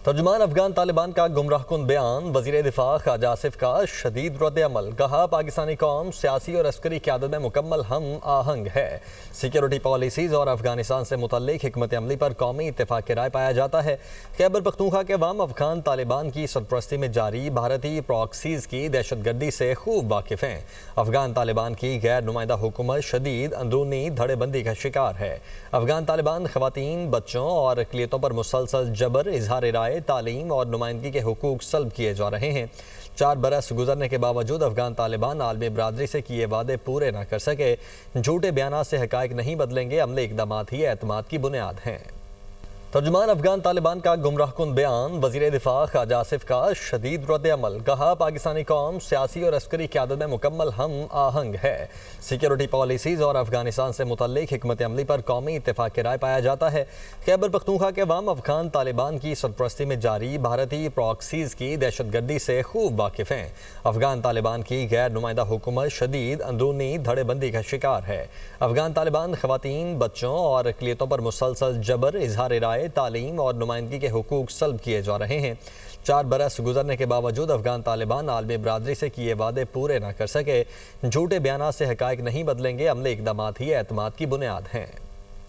तर्जुमान अफगान तालिबान का गुमराहकुन बयान, वज़ीर दिफा ख्वाजा आसिफ का शदीद रद्द-ए-अमल। कहा, पाकिस्तानी कौम सियासी और अस्करी क़यादत में मुकम्मल हम आहंग है। सिक्योरिटी पॉलिसीज़ और अफगानिस्तान से मुतल्लिक हिकमत अमली पर कौमी इत्तेफाक की राय पाया जाता है। खैबर पख्तूनख्वा के अवाम अफगान तालिबान की सरपरस्ती में जारी भारतीय प्रॉक्सीज़ की दहशतगर्दी से खूब वाकिफ़ हैं। अफगान तालिबान की गैर नुमाइंदा हुकूमत शदीद अंदरूनी धड़ेबंदी का शिकार है। अफगान तालिबान ख़वातीन, बच्चों और अक़लियतों पर मुसलसल जबर, इजहार राय, तालीम और नुमाइंदगी के हुकूक सल्ब किए जा रहे हैं। 4 बरस गुजरने के बावजूद अफगान तालिबान आलमी बरादरी से किए वादे पूरे न कर सके। झूठे बयान से हकायक नहीं बदलेंगे, अमली इक़दामात ही एतमाद की बुनियाद हैं। तर्जुमान अफगान तालिबान का गुमराहकुन बयान, वज़ीर दिफा ख्वाजा आसिफ का शदीद रद्द-ए-अमल। कहा, पाकिस्तानी कौम सियासी और अस्करी क़यादत में मुकम्मल हम आहंग है। सिक्योरिटी पॉलिसीज़ और अफगानिस्तान से मुतल्लिक हिकमत अमली पर कौमी इत्तेफाक की राय पाया जाता है। खैबर पख्तूनख्वा के अवाम अफगान तालिबान की सरपरस्ती में जारी भारतीय प्रॉक्सीज़ की दहशतगर्दी से खूब वाकिफ़ हैं। अफगान तालिबान की गैर नुमाइंदा हुकूमत शदीद अंदरूनी धड़ेबंदी का शिकार है। अफगान तालिबान ख़वातीन, बच्चों और अक़लियतों पर मुसलसल जबर, इजहार राय, तालीम और नुमाइंदगी के हुकूक सल्ब किए जा रहे हैं। 4 बरस गुजरने के बावजूद अफगान तालिबान आलमी बरादरी से किए वादे पूरे न कर सके। झूठे बयान से हकायक नहीं बदलेंगे, अमली इक़दामात ही एतमाद की बुनियाद हैं।